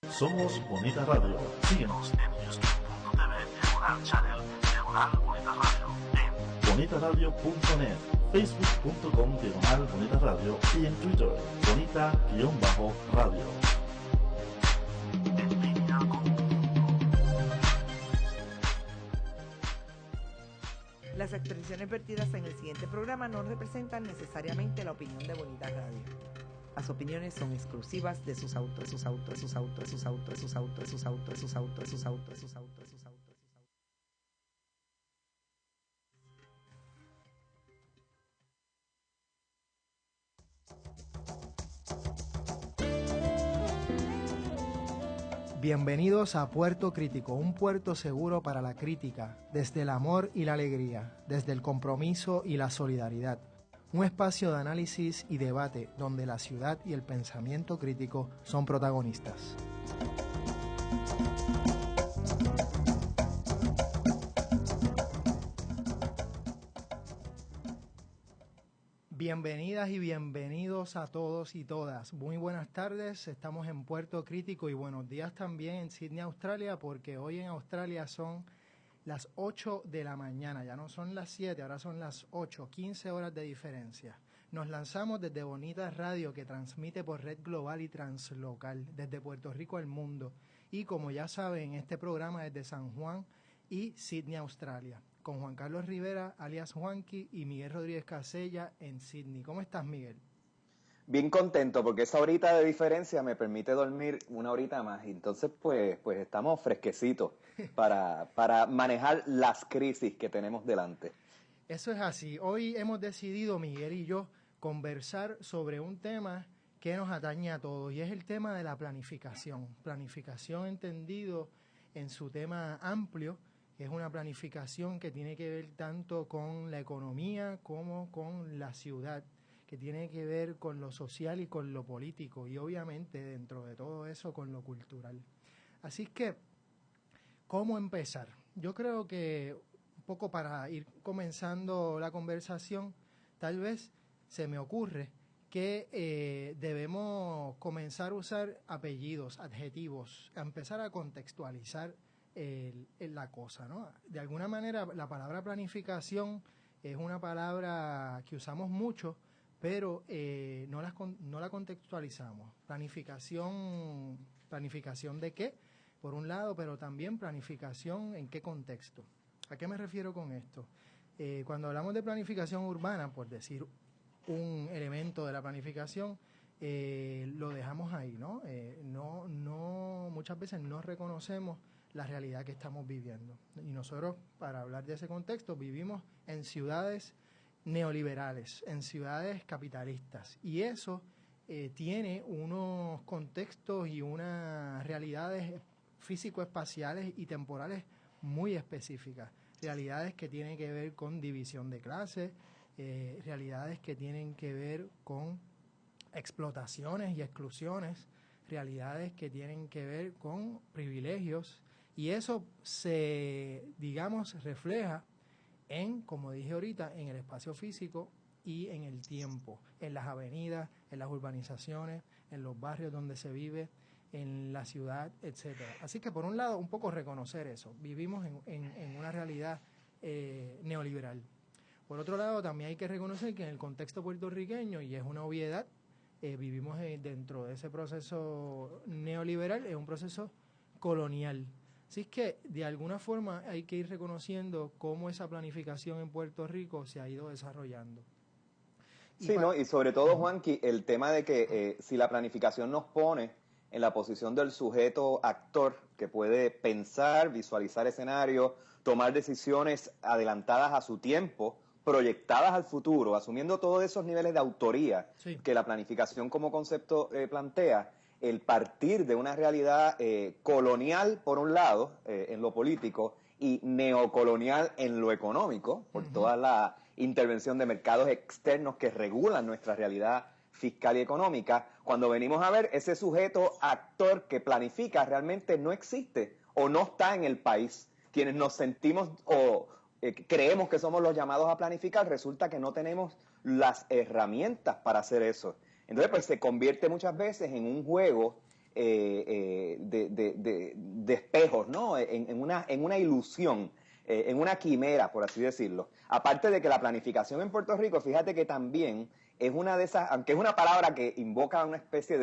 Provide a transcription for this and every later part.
Somos Bonita Radio. Síguenos en youtube.tv/channel Bonita Radio, en bonitaradio.net, facebook.com/Bonita Radio y en Twitter, Bonita-Radio. En línea con... Las expresiones vertidas en el siguiente programa no representan necesariamente la opinión de Bonita Radio. Las opiniones son exclusivas de sus autos. Bienvenidos a Puerto Crítico, un puerto seguro para la crítica, desde el amor y la alegría, desde el compromiso y la solidaridad. Un espacio de análisis y debate donde la ciudad y el pensamiento crítico son protagonistas. Bienvenidas y bienvenidos a todos y todas. Muy buenas tardes, estamos en Puerto Crítico y buenos días también en Sydney, Australia, porque hoy en Australia son las 8 de la mañana, ya no son las 7, ahora son las 8, 15 horas de diferencia. Nos lanzamos desde Bonita Radio, que transmite por red global y translocal, desde Puerto Rico al mundo. Y como ya saben, este programa es de San Juan y Sydney, Australia, con Juan Carlos Rivera, alias Juanqui, y Miguel Rodríguez Casella en Sydney. ¿Cómo estás, Miguel? Bien contento, porque esa horita de diferencia me permite dormir una horita más. Y entonces, pues estamos fresquecitos para manejar las crisis que tenemos delante. Eso es así. Hoy hemos decidido, Miguel y yo, conversar sobre un tema que nos atañe a todos, y es el tema de la planificación. Planificación entendido en su tema amplio. Es una planificación que tiene que ver tanto con la economía como con la ciudad, que tiene que ver con lo social y con lo político, y obviamente dentro de todo eso con lo cultural. Así que, ¿cómo empezar? Yo creo que un poco para ir comenzando la conversación, tal vez se me ocurre que debemos comenzar a usar apellidos, adjetivos, a empezar a contextualizar la cosa, ¿no? De alguna manera, la palabra planificación es una palabra que usamos mucho, pero no la contextualizamos. ¿Planificación de qué? Por un lado, pero también planificación en qué contexto. ¿A qué me refiero con esto? Cuando hablamos de planificación urbana, por decir un elemento de la planificación, lo dejamos ahí, ¿no? Muchas veces no reconocemos la realidad que estamos viviendo. Y nosotros, para hablar de ese contexto, vivimos en ciudades neoliberales, en ciudades capitalistas, y eso tiene unos contextos y unas realidades físico-espaciales y temporales muy específicas, realidades que tienen que ver con división de clases, realidades que tienen que ver con explotaciones y exclusiones, realidades que tienen que ver con privilegios, y eso se, digamos, refleja en, como dije ahorita, en el espacio físico y en el tiempo, en las avenidas, en las urbanizaciones, en los barrios donde se vive, en la ciudad, etcétera. Así que, por un lado, un poco reconocer eso. Vivimos en una realidad neoliberal. Por otro lado, también hay que reconocer que en el contexto puertorriqueño, y es una obviedad, vivimos dentro de ese proceso neoliberal, es un proceso colonial. Así es que, de alguna forma, hay que ir reconociendo cómo esa planificación en Puerto Rico se ha ido desarrollando. Y sobre todo, Juanqui, el tema de que si la planificación nos pone en la posición del sujeto actor que puede pensar, visualizar escenarios, tomar decisiones adelantadas a su tiempo, proyectadas al futuro, asumiendo todos esos niveles de autoría que la planificación como concepto plantea, el partir de una realidad colonial, por un lado, en lo político, y neocolonial en lo económico, por toda la intervención de mercados externos que regulan nuestra realidad fiscal y económica. Cuando venimos a ver, ese sujeto actor que planifica realmente no existe o no está en el país. Quienes nos sentimos o creemos que somos los llamados a planificar, resulta que no tenemos las herramientas para hacer eso. Entonces, pues se convierte muchas veces en un juego de espejos, ¿no? En una ilusión, en una quimera, por así decirlo. Aparte de que la planificación en Puerto Rico, fíjate que también es una de esas, aunque es una palabra que invoca una especie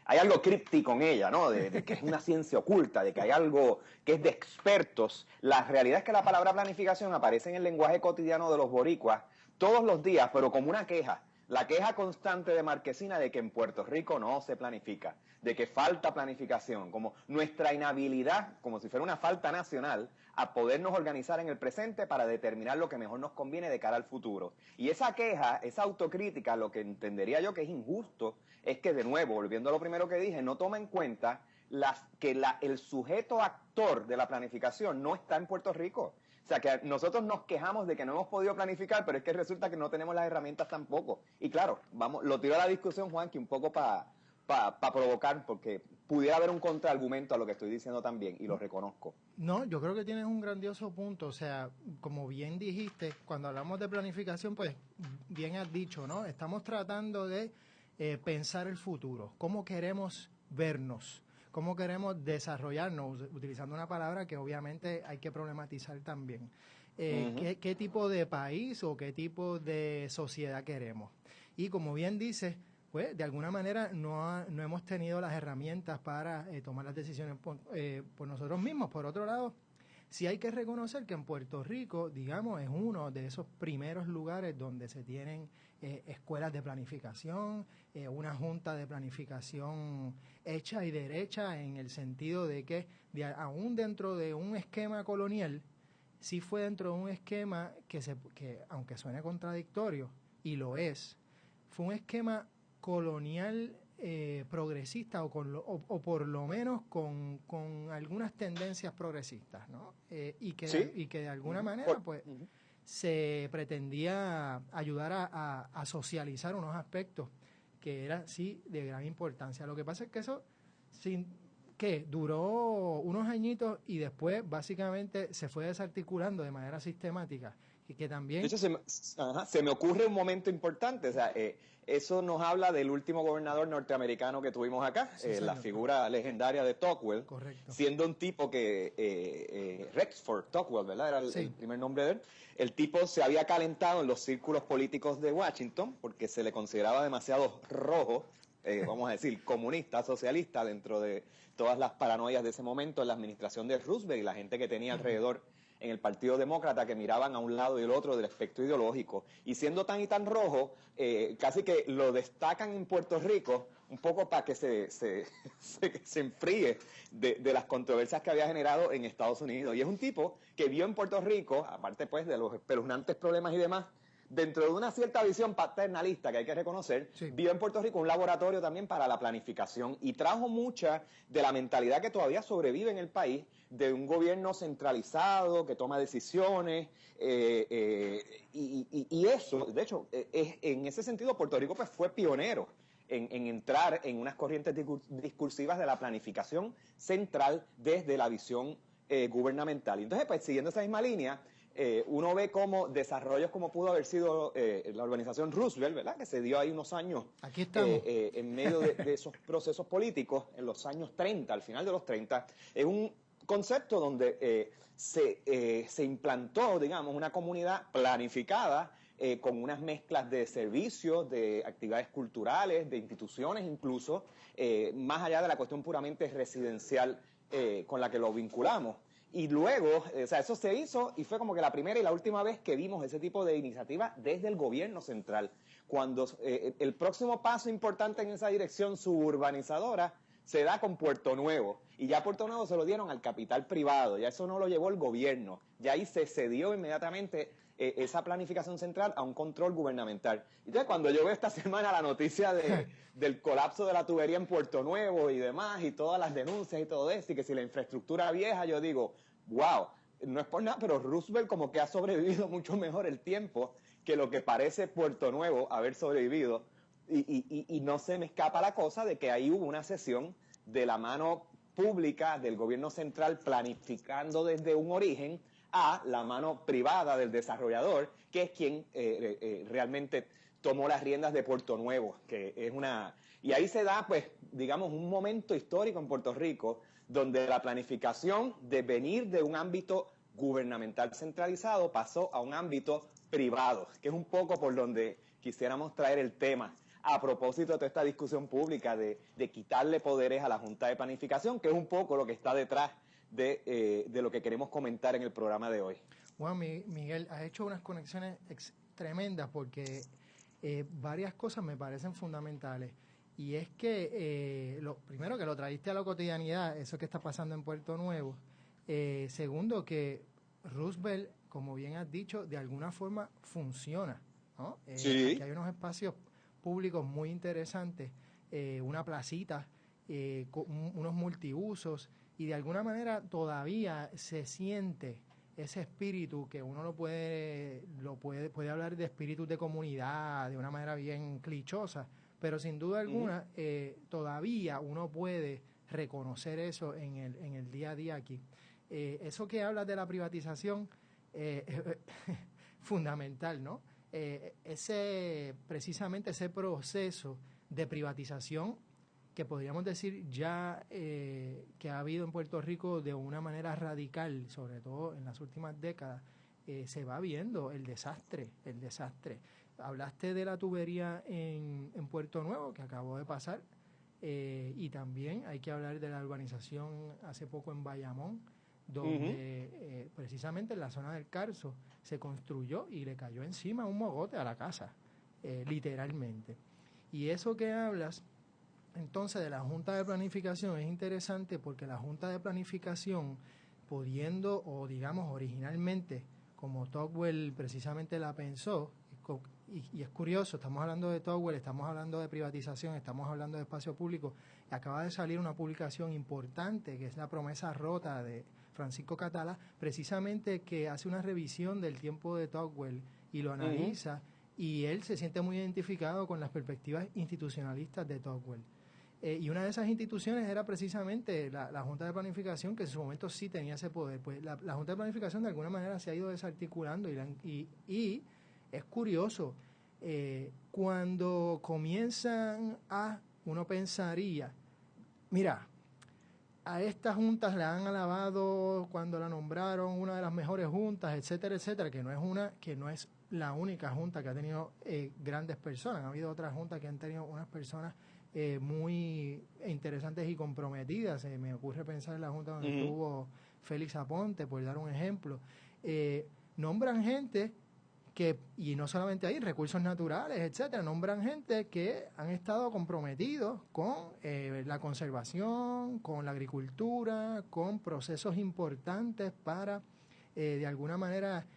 hay algo críptico en ella, ¿no? De que es una ciencia oculta, de que hay algo que es de expertos. La realidad es que la palabra planificación aparece en el lenguaje cotidiano de los boricuas todos los días, pero como una queja. La queja constante de Marquesina de que en Puerto Rico no se planifica, de que falta planificación, como nuestra inhabilidad, como si fuera una falta nacional, a podernos organizar en el presente para determinar lo que mejor nos conviene de cara al futuro. Y esa queja, esa autocrítica, lo que entendería yo que es injusto, es que, de nuevo, volviendo a lo primero que dije, no toma en cuenta el sujeto actor de la planificación no está en Puerto Rico. O sea, que nosotros nos quejamos de que no hemos podido planificar, pero es que resulta que no tenemos las herramientas tampoco. Y claro, lo tiro a la discusión, Juanqui, un poco para provocar, porque pudiera haber un contraargumento a lo que estoy diciendo también, y lo reconozco. No, yo creo que tienes un grandioso punto. O sea, como bien dijiste, cuando hablamos de planificación, pues bien has dicho, ¿no? Estamos tratando de pensar el futuro, cómo queremos vernos, cómo queremos desarrollarnos, utilizando una palabra que obviamente hay que problematizar también. ¿Qué tipo de país o qué tipo de sociedad queremos? Y como bien dices, pues de alguna manera no hemos tenido las herramientas para tomar las decisiones por nosotros mismos. Por otro lado, sí hay que reconocer que en Puerto Rico, digamos, es uno de esos primeros lugares donde se tienen escuelas de planificación, una junta de planificación hecha y derecha, en el sentido de que aún dentro de un esquema colonial, sí fue dentro de un esquema que aunque suene contradictorio, y lo es, fue un esquema colonial progresista o por lo menos con algunas tendencias progresistas, ¿no? Y que de alguna manera pues se pretendía ayudar a socializar unos aspectos que era sí de gran importancia. Lo que pasa es que eso duró unos añitos y después básicamente se fue desarticulando de manera sistemática. Y que también... De hecho, se me ocurre un momento importante. O sea, eso nos habla del último gobernador norteamericano que tuvimos acá, sí, la figura legendaria de Tocqueville. Correcto. Siendo un tipo que, Rexford Tocqueville, ¿verdad? Era el primer nombre de él. El tipo se había calentado en los círculos políticos de Washington porque se le consideraba demasiado rojo, vamos a decir, comunista, socialista, dentro de todas las paranoias de ese momento en la administración de Roosevelt y la gente que tenía alrededor en el Partido Demócrata, que miraban a un lado y el otro del espectro ideológico. Y siendo tan y tan rojo, casi que lo destacan en Puerto Rico un poco para que se enfríe de las controversias que había generado en Estados Unidos. Y es un tipo que vio en Puerto Rico, aparte pues de los espeluznantes problemas y demás, dentro de una cierta visión paternalista que hay que reconocer, vio en Puerto Rico un laboratorio también para la planificación y trajo mucha de la mentalidad que todavía sobrevive en el país, de un gobierno centralizado que toma decisiones, y eso, de hecho, en ese sentido Puerto Rico pues fue pionero en entrar en unas corrientes discursivas de la planificación central desde la visión gubernamental. Entonces, pues siguiendo esa misma línea, uno ve como desarrollos como pudo haber sido la urbanización Roosevelt, ¿verdad? Que se dio ahí unos años en medio de esos procesos políticos, en los años 30, al final de los 30. Es un concepto donde se implantó, digamos, una comunidad planificada con unas mezclas de servicios, de actividades culturales, de instituciones incluso, más allá de la cuestión puramente residencial con la que lo vinculamos. Y luego, o sea, eso se hizo y fue como que la primera y la última vez que vimos ese tipo de iniciativa desde el gobierno central. Cuando el próximo paso importante en esa dirección suburbanizadora se da con Puerto Nuevo. Y ya Puerto Nuevo se lo dieron al capital privado, ya eso no lo llevó el gobierno. Ya ahí se cedió inmediatamente esa planificación central a un control gubernamental. Entonces, cuando yo veo esta semana la noticia del colapso de la tubería en Puerto Nuevo y demás, y todas las denuncias y todo eso, y que si la infraestructura vieja, yo digo, wow, no es por nada, pero Roosevelt como que ha sobrevivido mucho mejor el tiempo que lo que parece Puerto Nuevo haber sobrevivido. Y no se me escapa la cosa de que ahí hubo una sesión de la mano pública del gobierno central planificando desde un origen a la mano privada del desarrollador, que es quien realmente tomó las riendas de Puerto Nuevo, que es una... Y ahí se da, pues, digamos, un momento histórico en Puerto Rico donde la planificación, de venir de un ámbito gubernamental centralizado, pasó a un ámbito privado, que es un poco por donde quisiéramos traer el tema a propósito de toda esta discusión pública de quitarle poderes a la Junta de Planificación, que es un poco lo que está detrás de lo que queremos comentar en el programa de hoy. Bueno, Miguel, has hecho unas conexiones tremendas porque varias cosas me parecen fundamentales. Y es que, primero, que lo trajiste a la cotidianidad, eso que está pasando en Puerto Nuevo. Segundo, que Roosevelt, como bien has dicho, de alguna forma funciona, ¿no? Sí. Aquí hay unos espacios públicos muy interesantes, una placita, unos multiusos, y de alguna manera todavía se siente ese espíritu que uno puede hablar de espíritu de comunidad de una manera bien clichosa, pero sin duda alguna todavía uno puede reconocer eso en el día a día aquí. Eso que hablas de la privatización fundamental, ¿no? Precisamente ese proceso de privatización que podríamos decir ya que ha habido en Puerto Rico de una manera radical, sobre todo en las últimas décadas, se va viendo el desastre. Hablaste de la tubería en Puerto Nuevo, que acabó de pasar, y también hay que hablar de la urbanización hace poco en Bayamón, donde precisamente en la zona del Carso se construyó y le cayó encima un mogote a la casa, literalmente. Y eso que hablas entonces de la Junta de Planificación es interesante porque la Junta de Planificación, pudiendo, o digamos originalmente, como Tocqueville precisamente la pensó, y es curioso, estamos hablando de Tocqueville, estamos hablando de privatización, estamos hablando de espacio público, y acaba de salir una publicación importante que es La Promesa Rota de Francisco Catala, precisamente que hace una revisión del tiempo de Tocqueville y lo analiza, y él se siente muy identificado con las perspectivas institucionalistas de Tocqueville. Y una de esas instituciones era precisamente la Junta de Planificación, que en su momento sí tenía ese poder. Pues la Junta de Planificación de alguna manera se ha ido desarticulando y es curioso, cuando uno pensaría, mira, a estas juntas le han alabado cuando la nombraron una de las mejores juntas, etcétera, etcétera, que no es la única junta que ha tenido grandes personas. Ha habido otras juntas que han tenido unas personas muy interesantes y comprometidas. Me ocurre pensar en la junta donde estuvo Félix Aponte, por dar un ejemplo. Nombran gente y no solamente ahí, recursos naturales, etcétera, nombran gente que han estado comprometidos con la conservación, con la agricultura, con procesos importantes para, de alguna manera,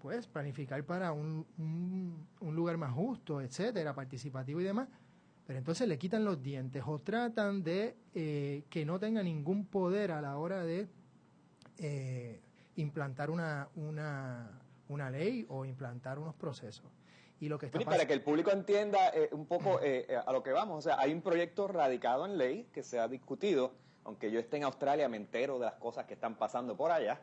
pues planificar para un lugar más justo, etcétera, participativo y demás. Pero entonces le quitan los dientes o tratan de que no tenga ningún poder a la hora de implantar una ley o implantar unos procesos. Y lo que está para que el público entienda un poco a lo que vamos, o sea, hay un proyecto radicado en ley que se ha discutido, aunque yo esté en Australia me entero de las cosas que están pasando por allá.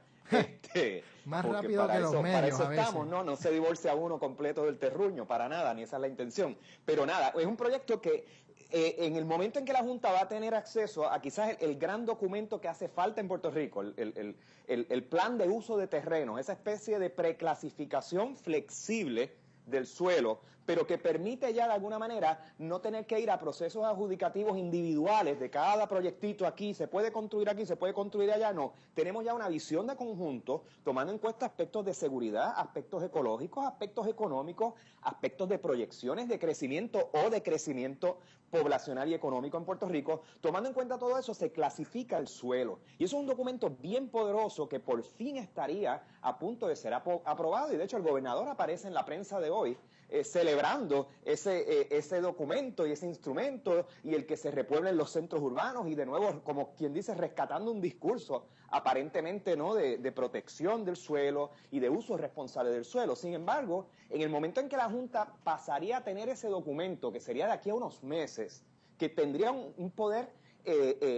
Más rápido que los medios. Para eso estamos, no se divorcia uno completo del terruño, para nada, ni esa es la intención. Pero nada, es un proyecto que en el momento en que la Junta va a tener acceso a quizás el gran documento que hace falta en Puerto Rico, el plan de uso de terrenos, esa especie de preclasificación flexible del suelo, pero que permite ya de alguna manera no tener que ir a procesos adjudicativos individuales de cada proyectito aquí, se puede construir aquí, se puede construir allá, no. Tenemos ya una visión de conjunto, tomando en cuenta aspectos de seguridad, aspectos ecológicos, aspectos económicos, aspectos de proyecciones de crecimiento o de crecimiento poblacional y económico en Puerto Rico. Tomando en cuenta todo eso, se clasifica el suelo. Y eso es un documento bien poderoso que por fin estaría a punto de ser aprobado. Y de hecho el gobernador aparece en la prensa de hoy celebrando ese documento y ese instrumento y el que se repueblen los centros urbanos y de nuevo, como quien dice, rescatando un discurso aparentemente no de protección del suelo y de uso responsable del suelo. Sin embargo, en el momento en que la Junta pasaría a tener ese documento, que sería de aquí a unos meses, que tendría un poder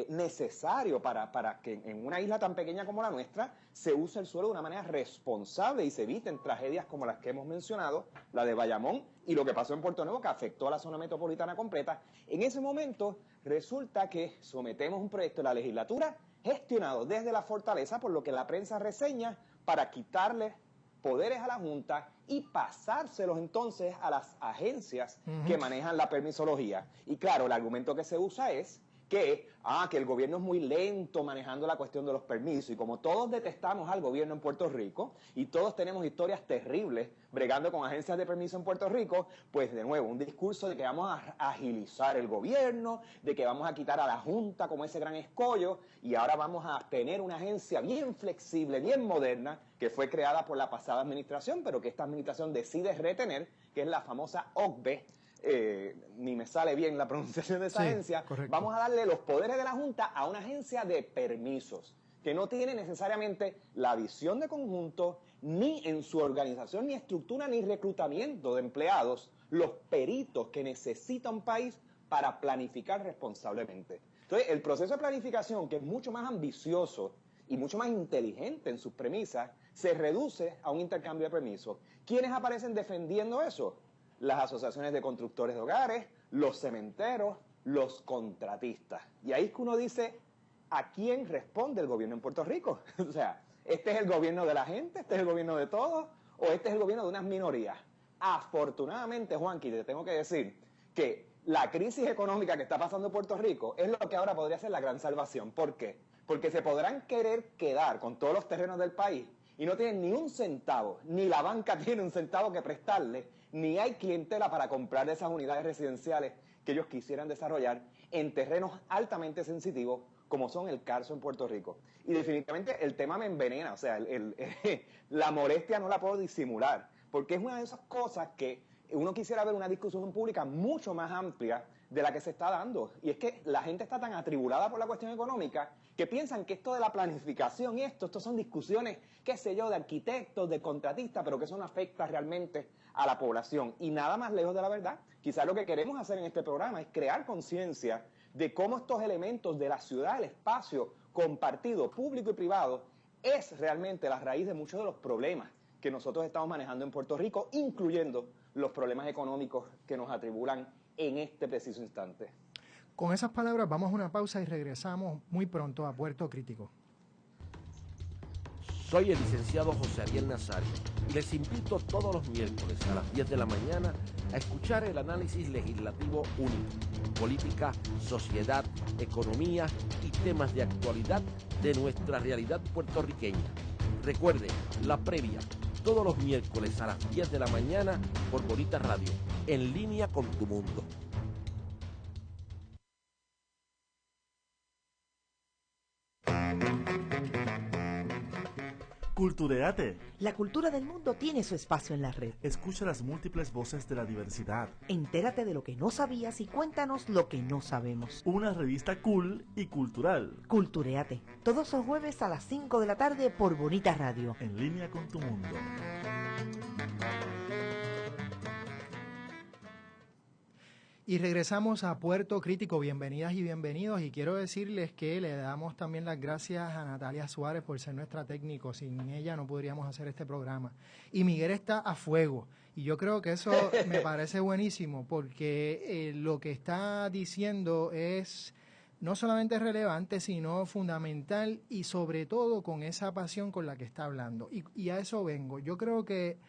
necesario para que en una isla tan pequeña como la nuestra se use el suelo de una manera responsable y se eviten tragedias como las que hemos mencionado, la de Bayamón y lo que pasó en Puerto Nuevo, que afectó a la zona metropolitana completa. En ese momento resulta que sometemos un proyecto de la legislatura gestionado desde la fortaleza, por lo que la prensa reseña, para quitarle poderes a la Junta y pasárselos entonces a las agencias que manejan la permisología. Y claro, el argumento que se usa es que el gobierno es muy lento manejando la cuestión de los permisos, y como todos detestamos al gobierno en Puerto Rico y todos tenemos historias terribles bregando con agencias de permiso en Puerto Rico, pues de nuevo un discurso de que vamos a agilizar el gobierno, de que vamos a quitar a la Junta como ese gran escollo, y ahora vamos a tener una agencia bien flexible, bien moderna, que fue creada por la pasada administración, pero que esta administración decide retener, que es la famosa OCBE. Ni me sale bien la pronunciación de esa agencia. Correcto. Vamos a darle los poderes de la Junta a una agencia de permisos, que no tiene necesariamente la visión de conjunto, ni en su organización, ni estructura, ni reclutamiento de empleados, los peritos que necesita un país para planificar responsablemente. Entonces, el proceso de planificación, que es mucho más ambicioso y mucho más inteligente en sus premisas, se reduce a un intercambio de permisos. ¿Quiénes aparecen defendiendo eso? Las asociaciones de constructores de hogares, los cementeros, los contratistas. Y ahí es que uno dice, ¿a quién responde el gobierno en Puerto Rico? O sea, ¿este es el gobierno de la gente? ¿Este es el gobierno de todos? ¿O este es el gobierno de unas minorías? Afortunadamente, Juanqui, te tengo que decir que la crisis económica que está pasando en Puerto Rico es lo que ahora podría ser la gran salvación. ¿Por qué? Porque se podrán querer quedar con todos los terrenos del país y no tienen ni un centavo, ni la banca tiene un centavo que prestarle, ni hay clientela para comprar esas unidades residenciales que ellos quisieran desarrollar en terrenos altamente sensitivos, como son el caso en Puerto Rico. Y definitivamente el tema me envenena, o sea, la molestia no la puedo disimular, porque es una de esas cosas que uno quisiera ver una discusión pública mucho más amplia de la que se está dando. Y es que la gente está tan atribulada por la cuestión económica que piensan que esto de la planificación y estos son discusiones, qué sé yo, de arquitectos, de contratistas, pero que eso no afecta realmente a la población. Y nada más lejos de la verdad. Quizás lo que queremos hacer en este programa es crear conciencia de cómo estos elementos de la ciudad, el espacio compartido, público y privado, es realmente la raíz de muchos de los problemas que nosotros estamos manejando en Puerto Rico, incluyendo los problemas económicos que nos atribulan en este preciso instante. Con esas palabras vamos a una pausa y regresamos muy pronto a Puerto Crítico. Soy el licenciado José Ariel Nazario y les invito todos los miércoles a las 10 de la mañana a escuchar el análisis legislativo único, política, sociedad, economía y temas de actualidad de nuestra realidad puertorriqueña. Recuerde, la previa, todos los miércoles a las 10 de la mañana por Bonita Radio, en línea con tu mundo. Cultureate. La cultura del mundo tiene su espacio en la red. Escucha las múltiples voces de la diversidad. Entérate de lo que no sabías y cuéntanos lo que no sabemos. Una revista cool y cultural. Cultureate. Todos los jueves a las 5 de la tarde por Bonita Radio. En línea con tu mundo. Y regresamos a Puerto Crítico. Bienvenidas y bienvenidos. Y quiero decirles que le damos también las gracias a Natalia Suárez por ser nuestra técnico. Sin ella no podríamos hacer este programa. Y Miguel está a fuego. Y yo creo que eso me parece buenísimo porque lo que está diciendo es no solamente relevante, sino fundamental y sobre todo con esa pasión con la que está hablando. Y a eso vengo. Yo creo que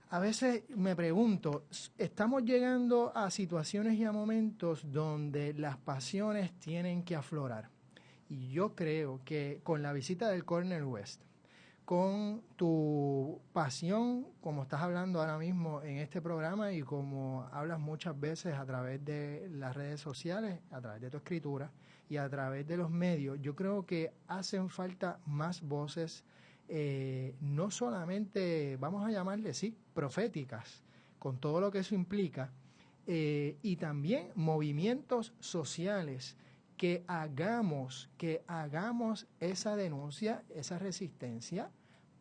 a veces me pregunto, estamos llegando a situaciones y a momentos donde las pasiones tienen que aflorar. Y yo creo que con la visita del Cornel West, con tu pasión, como estás hablando ahora mismo en este programa y como hablas muchas veces a través de las redes sociales, a través de tu escritura y a través de los medios, yo creo que hacen falta más voces, no solamente, vamos a llamarle, sí, proféticas, con todo lo que eso implica, y también movimientos sociales que hagamos esa denuncia, esa resistencia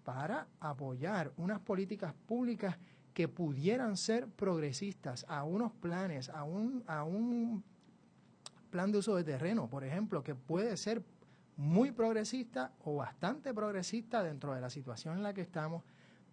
para apoyar unas políticas públicas que pudieran ser progresistas, a unos planes, a un plan de uso de terreno, por ejemplo, que puede ser muy progresista o bastante progresista dentro de la situación en la que estamos,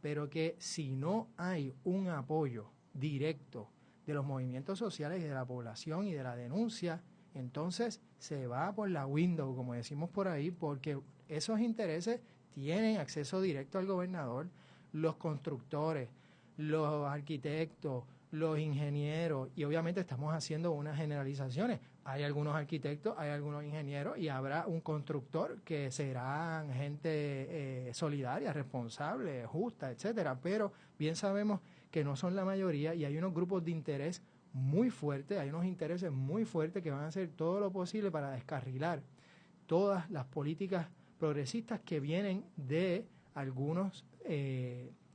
pero que si no hay un apoyo directo de los movimientos sociales y de la población y de la denuncia, entonces se va por la window, como decimos por ahí, porque esos intereses tienen acceso directo al gobernador, los constructores, los arquitectos, los ingenieros, y obviamente estamos haciendo unas generalizaciones. Hay algunos arquitectos, hay algunos ingenieros y habrá un constructor que serán gente solidaria, responsable, justa, etcétera, pero bien sabemos que no son la mayoría y hay unos grupos de interés muy fuertes, hay unos intereses muy fuertes que van a hacer todo lo posible para descarrilar todas las políticas progresistas que vienen de algunos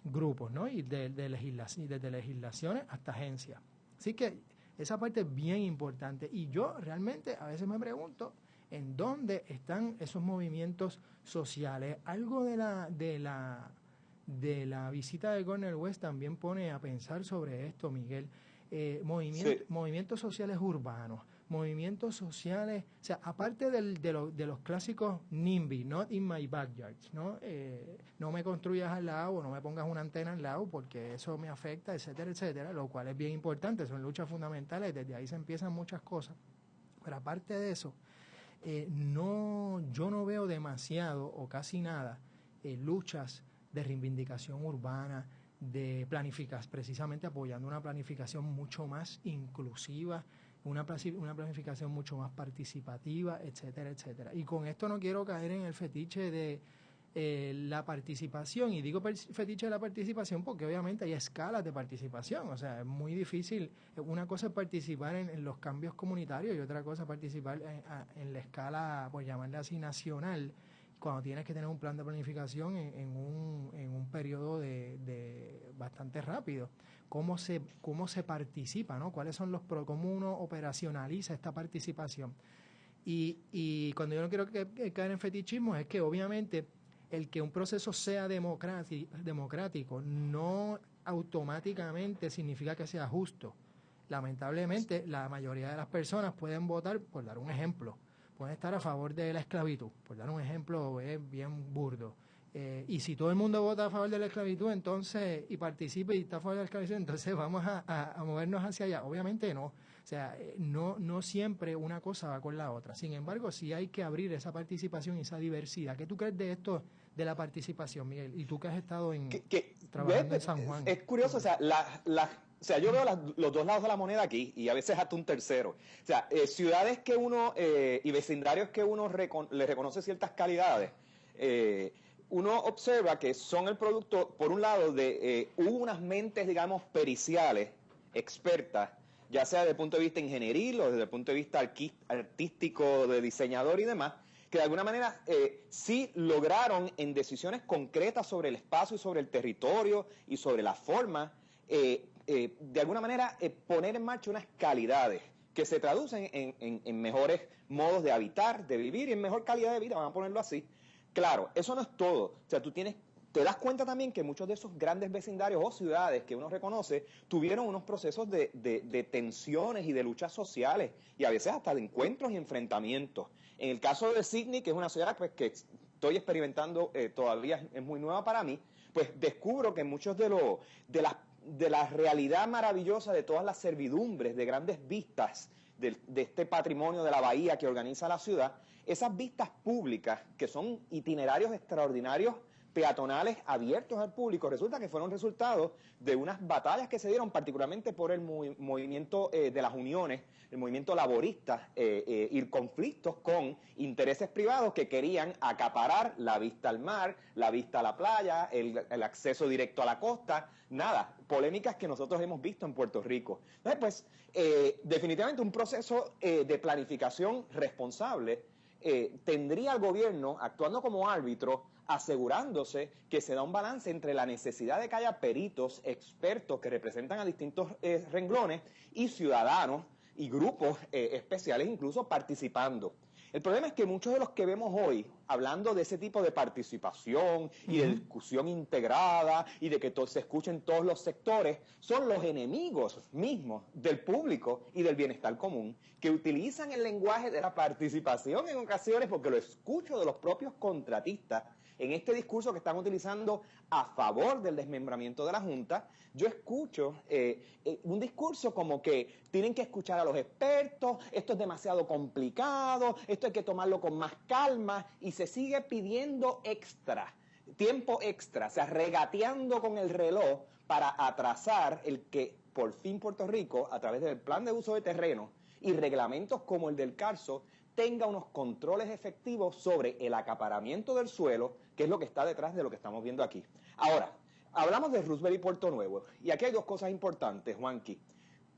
grupos, ¿no? Y desde legislaciones hasta agencias. Así que esa parte es bien importante y yo realmente a veces me pregunto en dónde están esos movimientos sociales. Algo de la visita de Cornel West también pone a pensar sobre esto, Miguel. Movimientos sociales urbanos, movimientos sociales, o sea, aparte de los clásicos NIMBY, not in my backyard, ¿no? No me construyas al lado, no me pongas una antena al lado porque eso me afecta, etcétera, etcétera, lo cual es bien importante, son luchas fundamentales, desde ahí se empiezan muchas cosas. Pero aparte de eso, yo no veo demasiado o casi nada luchas de reivindicación urbana, de planificación, precisamente apoyando una planificación mucho más inclusiva, una planificación mucho más participativa, etcétera, etcétera. Y con esto no quiero caer en el fetiche de la participación, y digo fetiche de la participación porque obviamente hay escalas de participación, o sea, es muy difícil. Una cosa es participar en los cambios comunitarios y otra cosa es participar en la escala, por llamarla así, nacional, cuando tienes que tener un plan de planificación en un periodo de bastante rápido. ¿Cómo se participa, ¿no? ¿Cuáles son cómo uno operacionaliza esta participación? Y cuando yo no quiero caer en fetichismo es que obviamente el que un proceso sea democrático no automáticamente significa que sea justo. Lamentablemente, la mayoría de las personas pueden votar, por dar un ejemplo, pueden estar a favor de la esclavitud, por dar un ejemplo bien burdo. Y si todo el mundo vota a favor de la esclavitud, entonces, y participa y está a favor de la esclavitud, entonces vamos a movernos hacia allá. Obviamente no. O sea, no siempre una cosa va con la otra. Sin embargo, sí hay que abrir esa participación y esa diversidad. ¿Qué tú crees de esto, de la participación, Miguel? Y tú que has estado trabajando en San Juan. Es curioso, o sea, o sea, yo veo los dos lados de la moneda aquí y a veces hasta un tercero. O sea, ciudades que uno y vecindarios que uno le reconoce ciertas calidades, uno observa que son el producto, por un lado, de hubo unas mentes, digamos, periciales, expertas, ya sea desde el punto de vista ingenieril o desde el punto de vista artístico, de diseñador y demás, que de alguna manera sí lograron en decisiones concretas sobre el espacio y sobre el territorio y sobre la forma, de alguna manera poner en marcha unas calidades que se traducen en mejores modos de habitar, de vivir y en mejor calidad de vida, vamos a ponerlo así. Claro, eso no es todo. O sea, te das cuenta también que muchos de esos grandes vecindarios o ciudades que uno reconoce tuvieron unos procesos de tensiones y de luchas sociales y a veces hasta de encuentros y enfrentamientos. En el caso de Sydney, que es una ciudad pues, que estoy experimentando, todavía es muy nueva para mí, pues descubro que muchos de la realidad maravillosa de todas las servidumbres, de grandes vistas de este patrimonio de la bahía que organiza la ciudad, esas vistas públicas que son itinerarios extraordinarios peatonales abiertos al público, resulta que fueron resultados de unas batallas que se dieron particularmente por el movimiento de las uniones, el movimiento laborista, y conflictos con intereses privados que querían acaparar la vista al mar, la vista a la playa, el acceso directo a la costa, nada, polémicas que nosotros hemos visto en Puerto Rico. Entonces, pues, definitivamente un proceso de planificación responsable tendría el gobierno actuando como árbitro, asegurándose que se da un balance entre la necesidad de que haya peritos, expertos que representan a distintos renglones y ciudadanos y grupos especiales incluso participando. El problema es que muchos de los que vemos hoy, hablando de ese tipo de participación y de discusión integrada y de que se escuchen todos los sectores, son los enemigos mismos del público y del bienestar común, que utilizan el lenguaje de la participación en ocasiones, porque lo escucho de los propios contratistas, en este discurso que están utilizando a favor del desmembramiento de la Junta. Yo escucho un discurso como que tienen que escuchar a los expertos, esto es demasiado complicado, esto hay que tomarlo con más calma, y se sigue pidiendo tiempo extra, o sea, regateando con el reloj para atrasar el que por fin Puerto Rico, a través del plan de uso de terreno y reglamentos como el del CARSO, tenga unos controles efectivos sobre el acaparamiento del suelo, que es lo que está detrás de lo que estamos viendo aquí. Ahora, hablamos de Roosevelt y Puerto Nuevo, y aquí hay dos cosas importantes, Juanqui.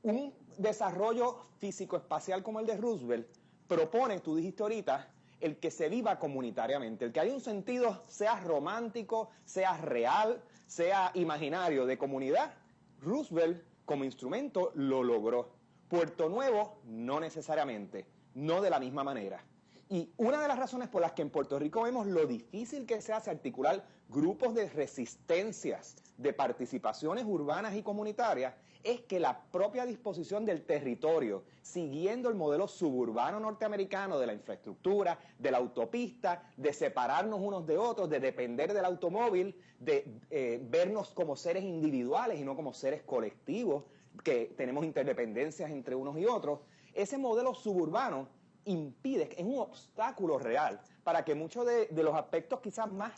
Un desarrollo físico-espacial como el de Roosevelt propone, tú dijiste ahorita, el que se viva comunitariamente, el que haya un sentido, sea romántico, sea real, sea imaginario, de comunidad. Roosevelt, como instrumento, lo logró. Puerto Nuevo, no necesariamente, no de la misma manera. Y una de las razones por las que en Puerto Rico vemos lo difícil que se hace articular grupos de resistencias, de participaciones urbanas y comunitarias, es que la propia disposición del territorio, siguiendo el modelo suburbano norteamericano de la infraestructura, de la autopista, de separarnos unos de otros, de depender del automóvil, de vernos como seres individuales y no como seres colectivos, que tenemos interdependencias entre unos y otros, ese modelo suburbano impide, es un obstáculo real para que muchos de los aspectos quizás más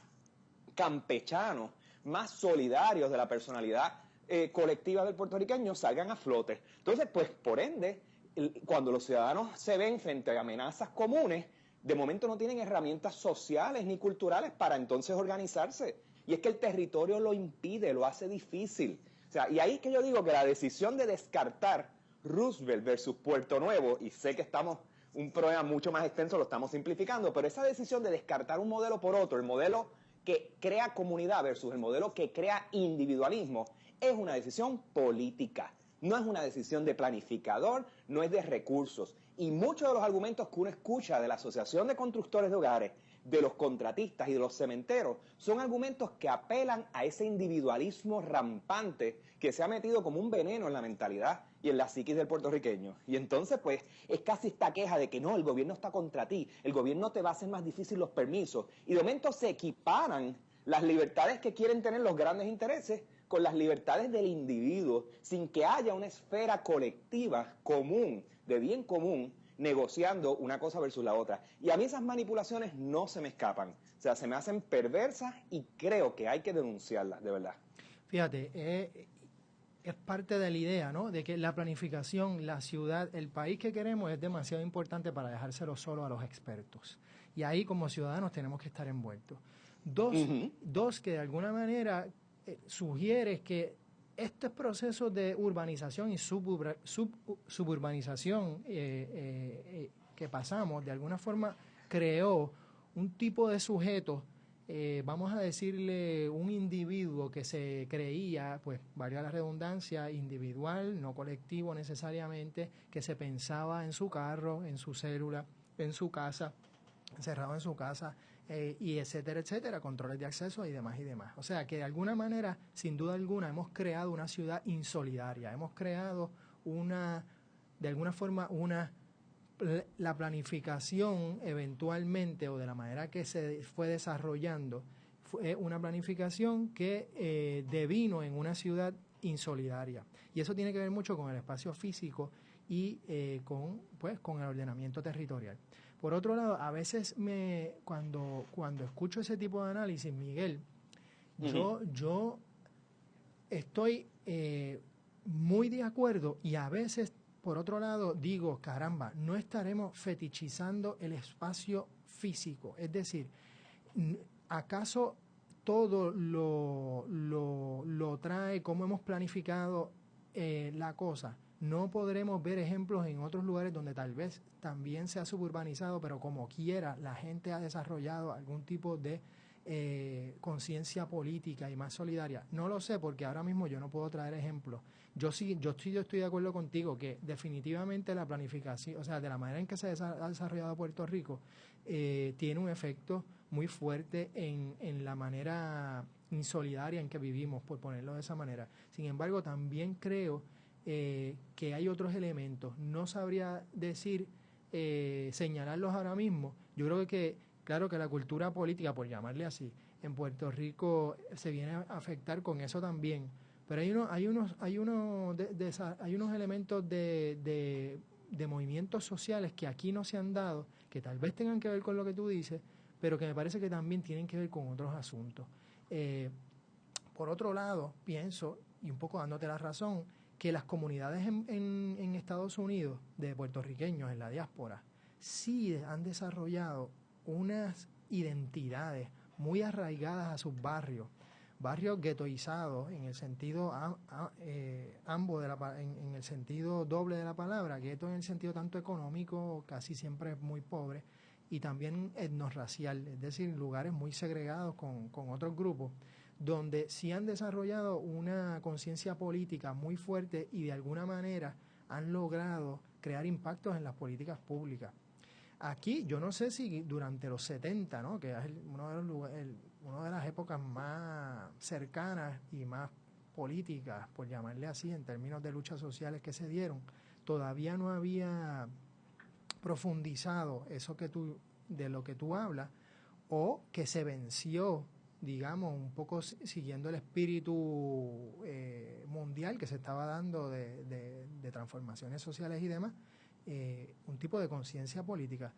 campechanos, más solidarios de la personalidad colectiva del puertorriqueño salgan a flote. Entonces, pues, por ende, cuando los ciudadanos se ven frente a amenazas comunes, de momento no tienen herramientas sociales ni culturales para entonces organizarse. Y es que el territorio lo impide, lo hace difícil. O sea, y ahí es que yo digo que la decisión de descartar Roosevelt versus Puerto Nuevo, y sé que estamos un problema mucho más extenso, lo estamos simplificando, pero esa decisión de descartar un modelo por otro, el modelo que crea comunidad versus el modelo que crea individualismo, es una decisión política, no es una decisión de planificador, no es de recursos. Y muchos de los argumentos que uno escucha de la Asociación de Constructores de Hogares, de los contratistas y de los cementeros, son argumentos que apelan a ese individualismo rampante que se ha metido como un veneno en la mentalidad y en la psiquis del puertorriqueño. Y entonces, pues, es casi esta queja de que no, el gobierno está contra ti, el gobierno te va a hacer más difícil los permisos, y de momento se equiparan las libertades que quieren tener los grandes intereses con las libertades del individuo, sin que haya una esfera colectiva común, de bien común, negociando una cosa versus la otra. Y a mí esas manipulaciones no se me escapan. O sea, se me hacen perversas y creo que hay que denunciarlas, de verdad. Fíjate, es parte de la idea, ¿no? De que la planificación, la ciudad, el país que queremos es demasiado importante para dejárselo solo a los expertos. Y ahí como ciudadanos tenemos que estar envueltos. Dos que de alguna manera sugiere que estos procesos de urbanización y suburbanización que pasamos, de alguna forma creó un tipo de sujeto, vamos a decirle un individuo que se creía, pues valga la redundancia, individual, no colectivo necesariamente, que se pensaba en su carro, en su célula, en su casa, encerrado en su casa, y etcétera, etcétera, controles de acceso y demás y demás. O sea que de alguna manera, sin duda alguna, hemos creado una ciudad insolidaria, hemos creado de alguna forma la planificación eventualmente, o de la manera que se fue desarrollando, fue una planificación que devino en una ciudad insolidaria. Y eso tiene que ver mucho con el espacio físico y con el ordenamiento territorial. Por otro lado, a veces cuando escucho ese tipo de análisis, Miguel, yo estoy muy de acuerdo, y a veces, por otro lado, digo, caramba, no estaremos fetichizando el espacio físico. Es decir, ¿acaso todo lo trae como hemos planificado la cosa? No podremos ver ejemplos en otros lugares donde tal vez también se ha suburbanizado, pero como quiera la gente ha desarrollado algún tipo de conciencia política y más solidaria? No lo sé, porque ahora mismo yo no puedo traer ejemplos. Yo estoy de acuerdo contigo que definitivamente la planificación, o sea, de la manera en que se ha desarrollado Puerto Rico, tiene un efecto muy fuerte en la manera insolidaria en que vivimos, por ponerlo de esa manera. Sin embargo, también creo que hay otros elementos. No sabría decir, señalarlos ahora mismo. Yo creo que, claro, que la cultura política, por llamarle así, en Puerto Rico se viene a afectar con eso también. Pero hay unos elementos de movimientos sociales que aquí no se han dado, que tal vez tengan que ver con lo que tú dices, pero que me parece que también tienen que ver con otros asuntos. Por otro lado, pienso, y un poco dándote la razón, que las comunidades en Estados Unidos, de puertorriqueños en la diáspora, sí han desarrollado unas identidades muy arraigadas a sus barrios guetoizados en el sentido en el sentido doble de la palabra, gueto en el sentido tanto económico, casi siempre muy pobre, y también etnorracial, es decir, lugares muy segregados con otros grupos, donde sí han desarrollado una conciencia política muy fuerte y de alguna manera han logrado crear impactos en las políticas públicas. Aquí, yo no sé si durante los 70, ¿no?, que es una de las épocas más cercanas y más políticas, por llamarle así, en términos de luchas sociales que se dieron, todavía no había profundizado eso de lo que tú hablas, o que se venció, digamos, un poco siguiendo el espíritu mundial que se estaba dando de transformaciones sociales y demás, un tipo de conciencia política.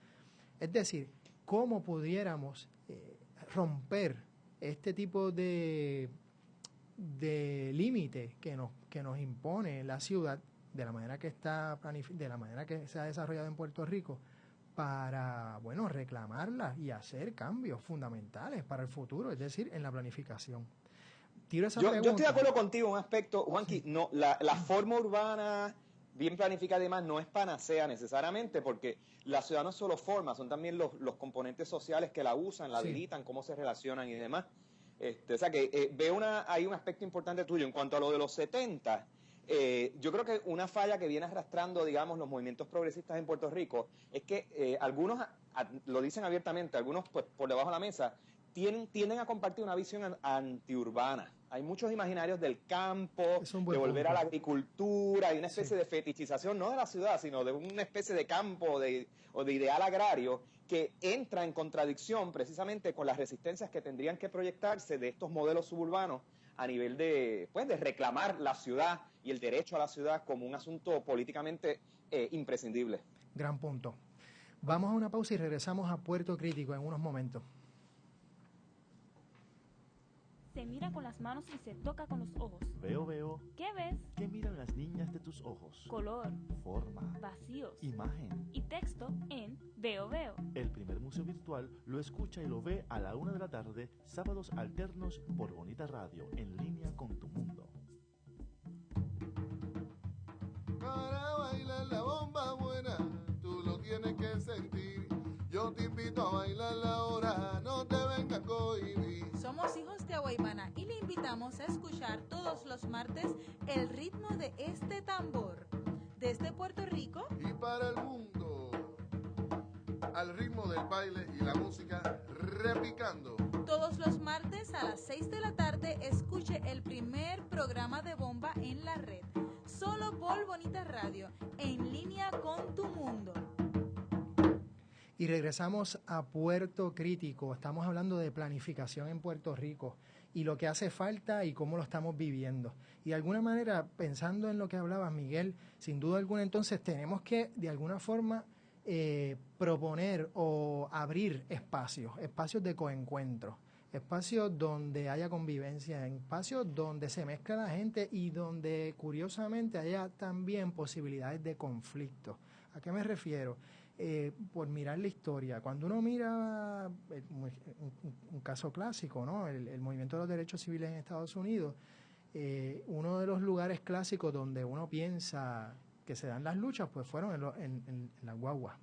Es decir, ¿cómo pudiéramos romper este tipo de límite que nos impone la ciudad de la manera que se ha desarrollado en Puerto Rico, para, bueno, reclamarla y hacer cambios fundamentales para el futuro, es decir, en la planificación? Yo estoy de acuerdo contigo en un aspecto, Juanqui. Sí. No, la forma urbana bien planificada y demás no es panacea necesariamente, porque la ciudad no es solo forma, son también los componentes sociales que la usan, la habilitan, cómo se relacionan y demás. O sea que hay un aspecto importante tuyo en cuanto a lo de los 70. Yo creo que una falla que viene arrastrando, digamos, los movimientos progresistas en Puerto Rico es que algunos lo dicen abiertamente, algunos pues por debajo de la mesa tienden a compartir una visión antiurbana. Hay muchos imaginarios del campo, de volver a la agricultura, hay una especie de fetichización, no de la ciudad, sino de una especie de campo o de ideal agrario que entra en contradicción precisamente con las resistencias que tendrían que proyectarse de estos modelos suburbanos a nivel de reclamar la ciudad y el derecho a la ciudad como un asunto políticamente imprescindible. Gran punto. Vamos a una pausa y regresamos a Puerto Crítico en unos momentos. Se mira con las manos y se toca con los ojos. Veo. ¿Qué ves? ¿Qué miran las niñas de tus ojos? Color, forma, vacíos, imagen y texto en Veo. El primer museo virtual lo escucha y lo ve a la 1 p.m, sábados alternos por Bonita Radio, en línea con tu mundo. Para bailar la bomba buena, tú lo tienes que sentir. Yo te invito a bailarla ahora, no te vengas a cohibir. Somos hijos de Guaymana y le invitamos a escuchar todos los martes el ritmo de este tambor. Desde Puerto Rico y para el mundo, al ritmo del baile y la música repicando. Todos los martes a las 6 de la tarde escuche el primer programa de bomba en la red. Solo por Bonita Radio, en línea con tu mundo. Y regresamos a Puerto Crítico. Estamos hablando de planificación en Puerto Rico y lo que hace falta y cómo lo estamos viviendo. Y de alguna manera, pensando en lo que hablabas, Miguel, sin duda alguna, entonces tenemos que, de alguna forma, proponer o abrir espacios de coencuentro, espacios donde haya convivencia, espacios donde se mezcla la gente y donde, curiosamente, haya también posibilidades de conflicto. ¿A qué me refiero? Por mirar la historia. Cuando uno mira un caso clásico, ¿no? El movimiento de los derechos civiles en Estados Unidos, uno de los lugares clásicos donde uno piensa que se dan las luchas, pues fueron en las guaguas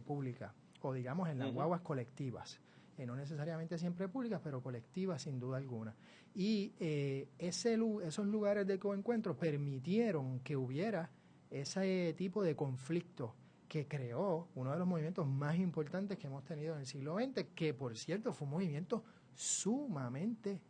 públicas, o digamos en las guaguas colectivas. no necesariamente siempre públicas, pero colectivas sin duda alguna. Y esos lugares de coencuentro permitieron que hubiera ese tipo de conflicto que creó uno de los movimientos más importantes que hemos tenido en el siglo XX, que por cierto fue un movimiento sumamente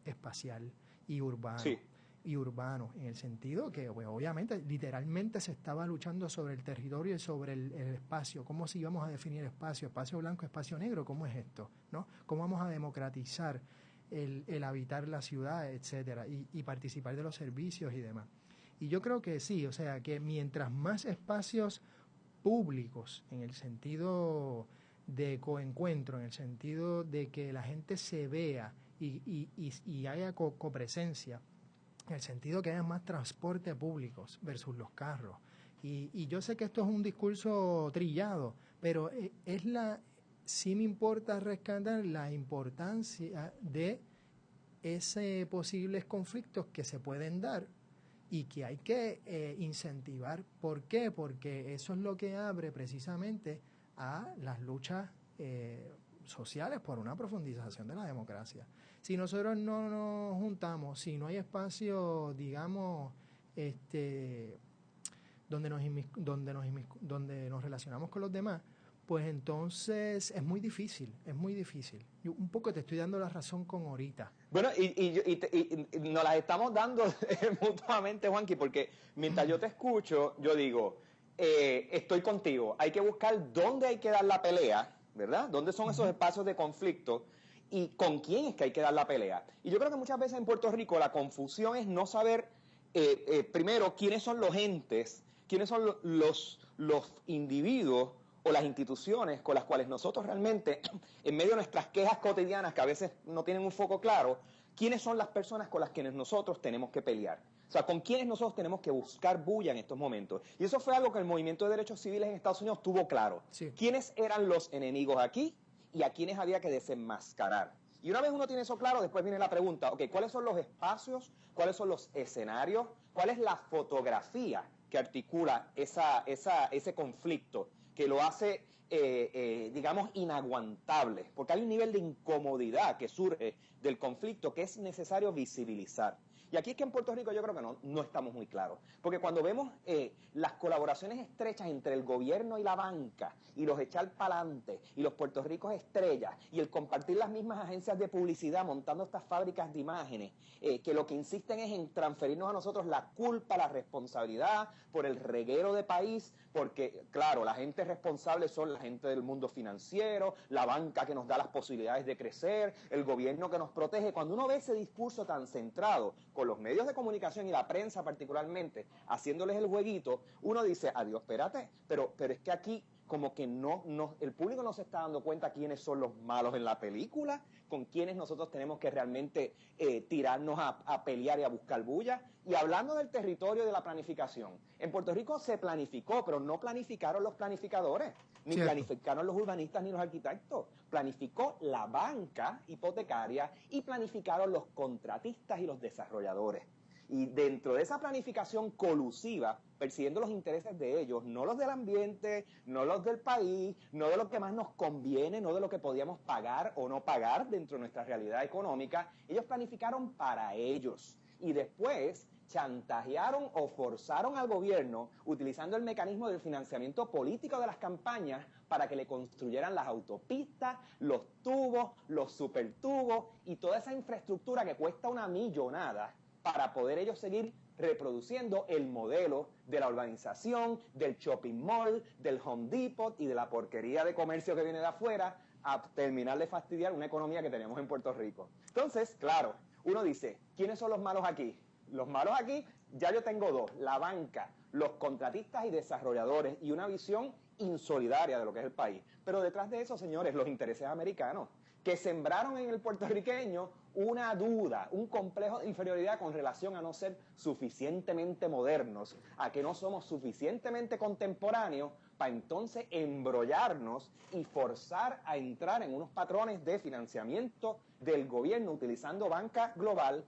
espacial y urbano. Sí. Y urbano, en el sentido que pues, obviamente literalmente se estaba luchando sobre el territorio y sobre el espacio. ¿Cómo si íbamos a definir espacio? Espacio blanco, espacio negro, ¿cómo es esto? ¿No? ¿Cómo vamos a democratizar el habitar la ciudad, etcétera, y participar de los servicios y demás? Y yo creo que sí, o sea, que mientras más espacios públicos, en el sentido de coencuentro, en el sentido de que la gente se vea y haya copresencia, en el sentido que haya más transporte públicos versus los carros. Y yo sé que esto es un discurso trillado, pero sí me importa rescatar la importancia de esos posibles conflictos que se pueden dar y que hay que incentivar. ¿Por qué? Porque eso es lo que abre precisamente a las luchas sociales por una profundización de la democracia. Si nosotros no nos juntamos, si no hay espacio, digamos, donde nos relacionamos con los demás, pues entonces es muy difícil. Yo un poco te estoy dando la razón con ahorita. Bueno, y nos las estamos dando mutuamente, Juanqui, porque mientras yo te escucho, yo digo, estoy contigo, hay que buscar dónde hay que dar la pelea, ¿verdad? ¿Dónde son esos espacios de conflicto? ¿Y con quién es que hay que dar la pelea? Y yo creo que muchas veces en Puerto Rico la confusión es no saber, primero, quiénes son los entes, quiénes son los individuos o las instituciones con las cuales nosotros realmente, en medio de nuestras quejas cotidianas que a veces no tienen un foco claro, quiénes son las personas con las que nosotros tenemos que pelear. O sea, con quiénes nosotros tenemos que buscar bulla en estos momentos. Y eso fue algo que el Movimiento de Derechos Civiles en Estados Unidos tuvo claro. Sí. ¿Quiénes eran los enemigos aquí y a quiénes había que desenmascarar? Y una vez uno tiene eso claro, después viene la pregunta, ok, ¿cuáles son los espacios? ¿Cuáles son los escenarios? ¿Cuál es la fotografía que articula ese conflicto, que lo hace, digamos, inaguantable? Porque hay un nivel de incomodidad que surge del conflicto que es necesario visibilizar. Y aquí es que en Puerto Rico yo creo que no estamos muy claros. Porque cuando vemos las colaboraciones estrechas entre el gobierno y la banca, y los echar para adelante, y los Puerto Ricos estrellas, y el compartir las mismas agencias de publicidad montando estas fábricas de imágenes, que lo que insisten es en transferirnos a nosotros la culpa, la responsabilidad por el reguero de país, porque, claro, la gente responsable son la gente del mundo financiero, la banca que nos da las posibilidades de crecer, el gobierno que nos protege. Cuando uno ve ese discurso tan centrado con los medios de comunicación y la prensa particularmente, haciéndoles el jueguito, uno dice, adiós, espérate, pero es que aquí como que el público no se está dando cuenta quiénes son los malos en la película, con quiénes nosotros tenemos que realmente tirarnos a pelear y a buscar bulla. Y hablando del territorio y de la planificación, en Puerto Rico se planificó, pero no planificaron los planificadores, ni Cierto. planificaron los urbanistas ni los arquitectos. Planificó la banca hipotecaria y planificaron los contratistas y los desarrolladores. Y dentro de esa planificación colusiva, persiguiendo los intereses de ellos, no los del ambiente, no los del país, no de lo que más nos conviene, no de lo que podíamos pagar o no pagar dentro de nuestra realidad económica, ellos planificaron para ellos. Y después chantajearon o forzaron al gobierno, utilizando el mecanismo del financiamiento político de las campañas, para que le construyeran las autopistas, los tubos, los supertubos y toda esa infraestructura que cuesta una millonada, para poder ellos seguir reproduciendo el modelo de la urbanización, del shopping mall, del Home Depot y de la porquería de comercio que viene de afuera, a terminar de fastidiar una economía que tenemos en Puerto Rico. Entonces, claro, uno dice, ¿quiénes son los malos aquí? Los malos aquí, ya yo tengo dos, la banca, los contratistas y desarrolladores, y una visión insolidaria de lo que es el país. Pero detrás de eso, señores, los intereses americanos, que sembraron en el puertorriqueño una duda, un complejo de inferioridad con relación a no ser suficientemente modernos, a que no somos suficientemente contemporáneos para entonces embrollarnos y forzar a entrar en unos patrones de financiamiento del gobierno utilizando banca global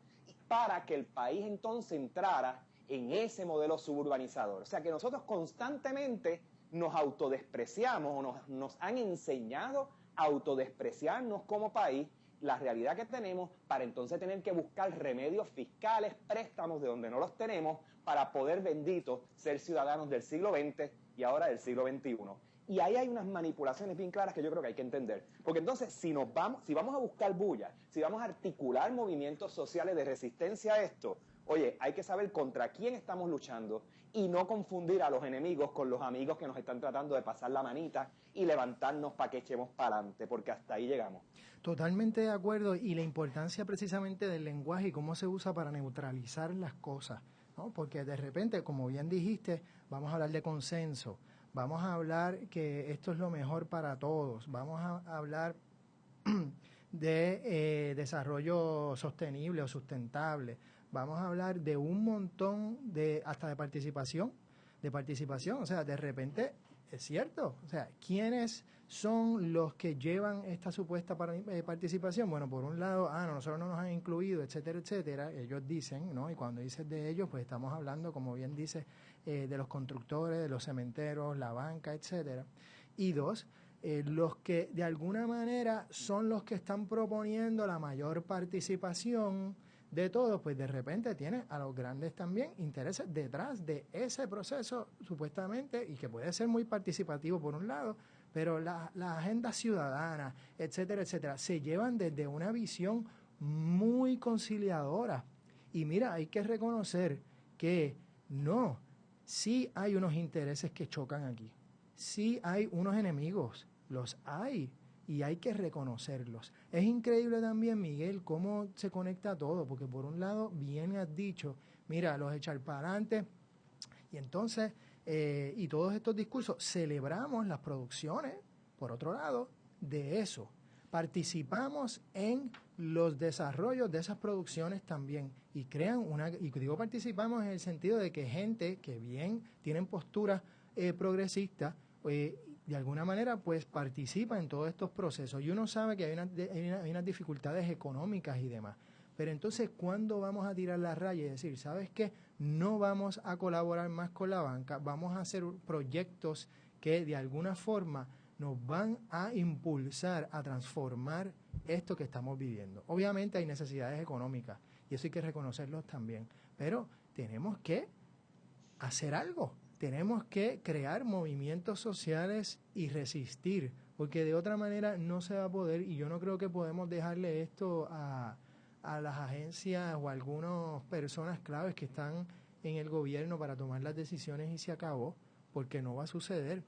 para que el país entonces entrara en ese modelo suburbanizador. O sea que nosotros constantemente nos autodespreciamos o nos han enseñado autodespreciarnos como país, la realidad que tenemos, para entonces tener que buscar remedios fiscales, préstamos de donde no los tenemos, para poder, bendito, ser ciudadanos del siglo XX y ahora del siglo XXI. Y ahí hay unas manipulaciones bien claras que yo creo que hay que entender. Porque entonces, si vamos a buscar bulla, si vamos a articular movimientos sociales de resistencia a esto, oye, hay que saber contra quién estamos luchando y no confundir a los enemigos con los amigos que nos están tratando de pasar la manita y levantarnos para que echemos para adelante, porque hasta ahí llegamos. Totalmente de acuerdo, y la importancia precisamente del lenguaje y cómo se usa para neutralizar las cosas, ¿no? Porque de repente, como bien dijiste, vamos a hablar de consenso, vamos a hablar que esto es lo mejor para todos, vamos a hablar de desarrollo sostenible o sustentable, vamos a hablar de un montón hasta de participación, o sea, de repente es cierto, o sea, ¿quiénes son los que llevan esta supuesta participación? Bueno, por un lado, nosotros no nos han incluido, etcétera, etcétera, ellos dicen, ¿no? Y cuando dices de ellos, pues estamos hablando, como bien dices, de los constructores, de los cementeros, la banca, etcétera. Y dos, los que de alguna manera son los que están proponiendo la mayor participación de todos, pues de repente tiene a los grandes también intereses detrás de ese proceso, supuestamente, y que puede ser muy participativo por un lado, pero la agenda ciudadana, etcétera, etcétera, se llevan desde una visión muy conciliadora. Y mira, hay que reconocer que sí hay unos intereses que chocan aquí, sí hay unos enemigos, los hay, y hay que reconocerlos. Es increíble también, Miguel, cómo se conecta todo, porque por un lado, bien has dicho, mira, los echar para adelante, y entonces, y todos estos discursos, celebramos las producciones, por otro lado, de eso. Participamos en los desarrollos de esas producciones también, y crean y digo participamos en el sentido de que gente que bien tienen posturas progresistas, de alguna manera pues participa en todos estos procesos, y uno sabe que hay unas dificultades económicas y demás, pero entonces ¿cuándo vamos a tirar la raya y decir, sabes qué, no vamos a colaborar más con la banca, vamos a hacer proyectos que de alguna forma nos van a impulsar a transformar esto que estamos viviendo? Obviamente hay necesidades económicas y eso hay que reconocerlos también, pero tenemos que hacer algo. Tenemos que crear movimientos sociales y resistir, porque de otra manera no se va a poder, y yo no creo que podemos dejarle esto a las agencias o a algunas personas claves que están en el gobierno para tomar las decisiones y se acabó, porque no va a suceder.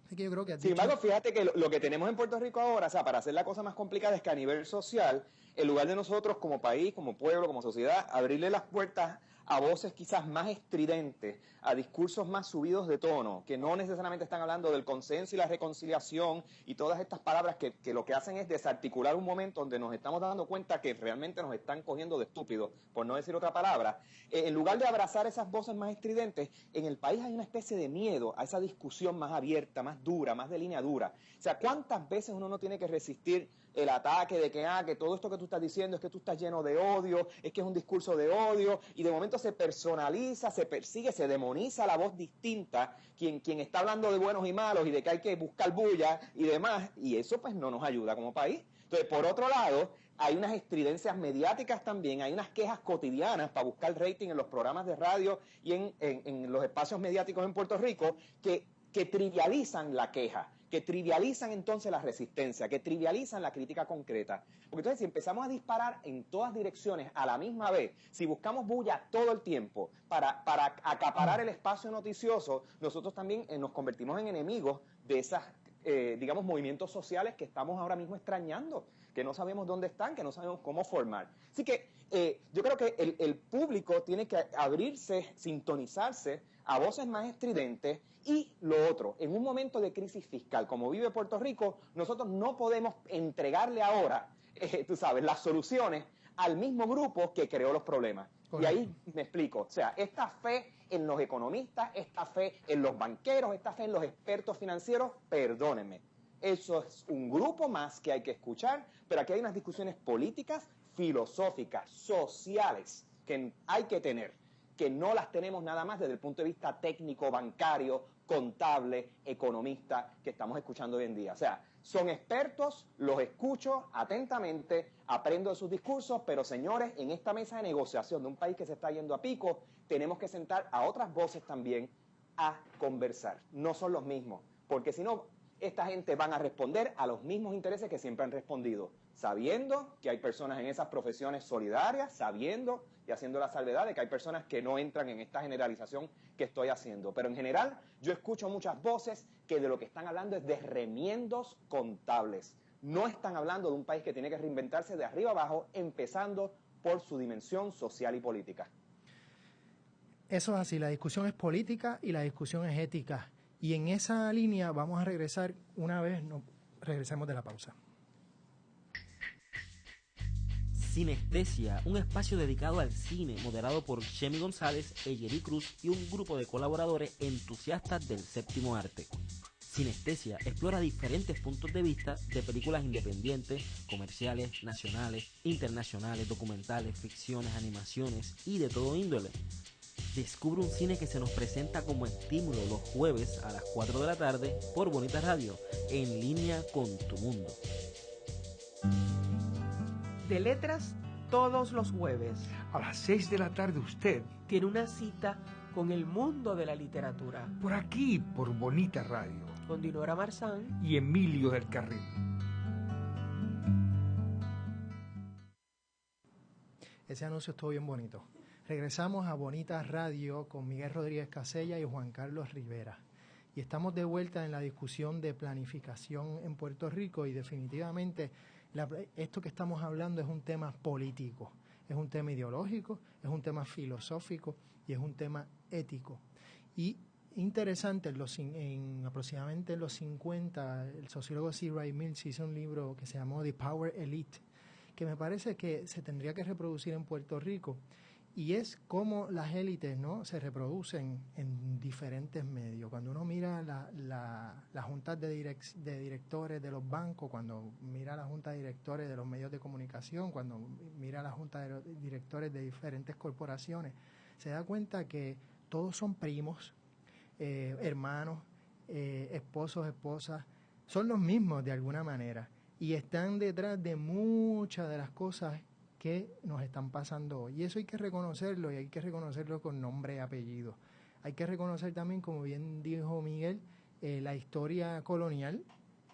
Así que yo creo que sin embargo, fíjate que lo que tenemos en Puerto Rico ahora, o sea, para hacer la cosa más complicada, es que a nivel social, en lugar de nosotros como país, como pueblo, como sociedad, abrirle las puertas a voces quizás más estridentes, a discursos más subidos de tono, que no necesariamente están hablando del consenso y la reconciliación y todas estas palabras que lo que hacen es desarticular un momento donde nos estamos dando cuenta que realmente nos están cogiendo de estúpidos, por no decir otra palabra. En lugar de abrazar esas voces más estridentes, en el país hay una especie de miedo a esa discusión más abierta, más dura, más de línea dura. O sea, ¿cuántas veces uno no tiene que resistir el ataque de que todo esto que tú estás diciendo es que tú estás lleno de odio, es que es un discurso de odio, y de momento se personaliza, se persigue, se demoniza la voz distinta, quien está hablando de buenos y malos y de que hay que buscar bulla y demás, y eso pues no nos ayuda como país. Entonces, por otro lado, hay unas estridencias mediáticas también, hay unas quejas cotidianas para buscar rating en los programas de radio y en los espacios mediáticos en Puerto Rico que trivializan la queja, que trivializan entonces la resistencia, que trivializan la crítica concreta. Porque entonces si empezamos a disparar en todas direcciones a la misma vez, si buscamos bulla todo el tiempo para acaparar el espacio noticioso, nosotros también nos convertimos en enemigos de esas, digamos, movimientos sociales que estamos ahora mismo extrañando, que no sabemos dónde están, que no sabemos cómo formar. Así que yo creo que el público tiene que abrirse, sintonizarse a voces más estridentes. Y lo otro, en un momento de crisis fiscal como vive Puerto Rico, nosotros no podemos entregarle ahora, tú sabes, las soluciones al mismo grupo que creó los problemas. Correcto. Y ahí me explico, o sea, esta fe en los economistas, esta fe en los banqueros, esta fe en los expertos financieros, perdónenme, eso es un grupo más que hay que escuchar, pero aquí hay unas discusiones políticas, filosóficas, sociales, que hay que tener, que no las tenemos nada más desde el punto de vista técnico, bancario, contable, economista, que estamos escuchando hoy en día. O sea, son expertos, los escucho atentamente, aprendo de sus discursos, pero señores, en esta mesa de negociación de un país que se está yendo a pico, tenemos que sentar a otras voces también a conversar. No son los mismos, porque si no, esta gente van a responder a los mismos intereses que siempre han respondido, sabiendo que hay personas en esas profesiones solidarias, sabiendo y haciendo la salvedad de que hay personas que no entran en esta generalización que estoy haciendo. Pero en general, yo escucho muchas voces que de lo que están hablando es de remiendos contables. No están hablando de un país que tiene que reinventarse de arriba abajo, empezando por su dimensión social y política. Eso es así, la discusión es política y la discusión es ética. Y en esa línea vamos a regresar una vez regresemos de la pausa. Sinestesia, un espacio dedicado al cine, moderado por Shemi González, Eyeri Cruz y un grupo de colaboradores entusiastas del séptimo arte. Sinestesia explora diferentes puntos de vista de películas independientes, comerciales, nacionales, internacionales, documentales, ficciones, animaciones y de todo índole. Descubre un cine que se nos presenta como estímulo los jueves a las 4 de la tarde por Bonita Radio, en línea con tu mundo. De Letras, todos los jueves. A las 6 de la tarde usted tiene una cita con el mundo de la literatura. Por aquí, por Bonita Radio. Con Dinora Marzán y Emilio del Carril. Ese anuncio estuvo bien bonito. Regresamos a Bonita Radio con Miguel Rodríguez Casella y Juan Carlos Rivera. Y estamos de vuelta en la discusión de planificación en Puerto Rico y definitivamente esto que estamos hablando es un tema político, es un tema ideológico, es un tema filosófico y es un tema ético. Y interesante, aproximadamente en los 50, el sociólogo C. Wright Mills hizo un libro que se llamó The Power Elite, que me parece que se tendría que reproducir en Puerto Rico, y es cómo las élites, ¿no?, se reproducen en diferentes medios. Cuando uno mira las juntas de directores de los bancos, cuando mira la junta de directores de los medios de comunicación, cuando mira la junta de directores de diferentes corporaciones, se da cuenta que todos son primos, hermanos, esposos, esposas, son los mismos de alguna manera y están detrás de muchas de las cosas que nos están pasando hoy. Y eso hay que reconocerlo, y hay que reconocerlo con nombre y apellido. Hay que reconocer también, como bien dijo Miguel, la historia colonial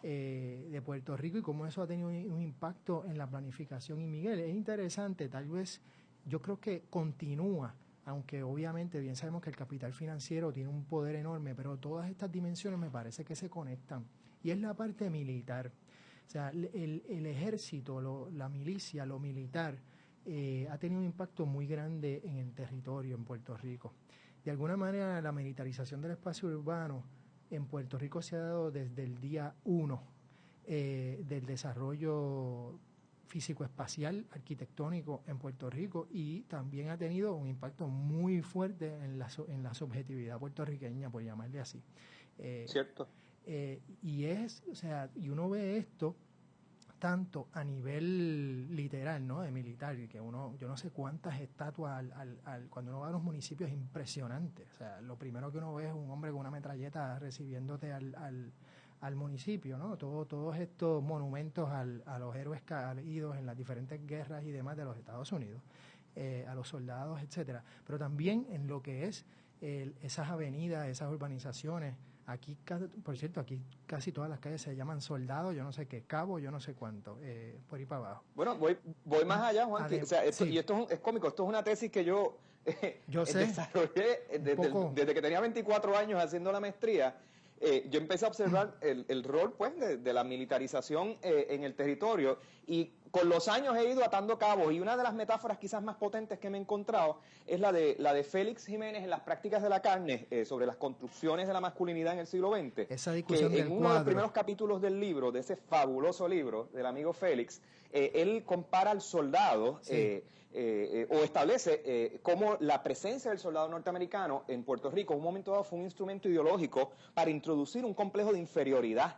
de Puerto Rico y cómo eso ha tenido un impacto en la planificación. Y Miguel, es interesante, tal vez yo creo que continúa, aunque obviamente bien sabemos que el capital financiero tiene un poder enorme, pero todas estas dimensiones me parece que se conectan. Y es la parte militar. O sea, el ejército, la milicia, lo militar, ha tenido un impacto muy grande en el territorio, en Puerto Rico. De alguna manera, la militarización del espacio urbano en Puerto Rico se ha dado desde el día 1 del desarrollo físico-espacial, arquitectónico en Puerto Rico, y también ha tenido un impacto muy fuerte en la subjetividad puertorriqueña, por llamarle así. Cierto. Y uno ve esto tanto a nivel literal, ¿no?, de militar, que yo no sé cuántas estatuas cuando uno va a los municipios es impresionante. O sea, lo primero que uno ve es un hombre con una metralleta recibiéndote al municipio, ¿no? Todos estos monumentos a los héroes caídos en las diferentes guerras y demás de los Estados Unidos, a los soldados, etcétera. Pero también en lo que es esas avenidas, esas urbanizaciones. Aquí, por cierto, aquí casi todas las calles se llaman Soldado, yo no sé qué, Cabo, yo no sé cuánto, por ahí para abajo. Bueno, voy más allá, Juan. Y esto es cómico, esto es una tesis que yo desarrollé desde que tenía 24 años haciendo la maestría. Yo empecé a observar el rol, pues, de la militarización en el territorio, y con los años he ido atando cabos, y una de las metáforas quizás más potentes que me he encontrado es la de Félix Jiménez en Las prácticas de la carne, sobre las construcciones de la masculinidad en el siglo XX. Esa discusión que en uno de los primeros capítulos del libro, de ese fabuloso libro del amigo Félix, él compara al soldado o establece cómo la presencia del soldado norteamericano en Puerto Rico en un momento dado fue un instrumento ideológico para introducir un complejo de inferioridad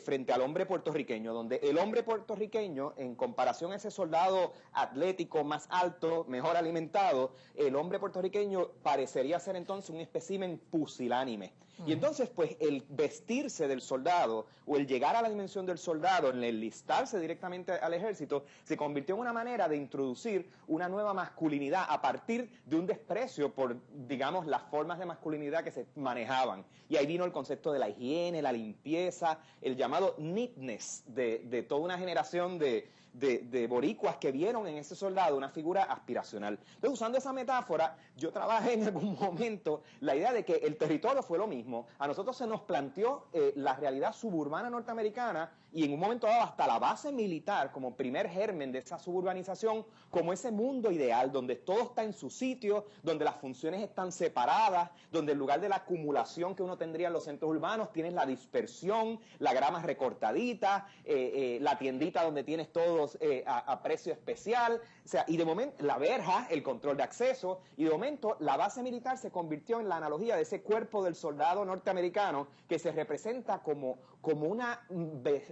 frente al hombre puertorriqueño, donde el hombre puertorriqueño, en comparación a ese soldado atlético, más alto, mejor alimentado, el hombre puertorriqueño parecería ser entonces un espécimen pusilánime. Y entonces, pues, el vestirse del soldado o el llegar a la dimensión del soldado, el enlistarse directamente al ejército, se convirtió en una manera de introducir una nueva masculinidad a partir de un desprecio por, digamos, las formas de masculinidad que se manejaban. Y ahí vino el concepto de la higiene, la limpieza, el llamado neatness de toda una generación de boricuas que vieron en ese soldado una figura aspiracional. Entonces, usando esa metáfora, yo trabajé en algún momento la idea de que el territorio fue lo mismo. A nosotros se nos planteó la realidad suburbana norteamericana y en un momento dado hasta la base militar como primer germen de esa suburbanización, como ese mundo ideal donde todo está en su sitio, donde las funciones están separadas, donde en lugar de la acumulación que uno tendría en los centros urbanos, tienes la dispersión, la grama recortadita, la tiendita donde tienes todos a precio especial, o sea, y de momento la verja, el control de acceso, y de momento la base militar se convirtió en la analogía de ese cuerpo del soldado norteamericano que se representa como una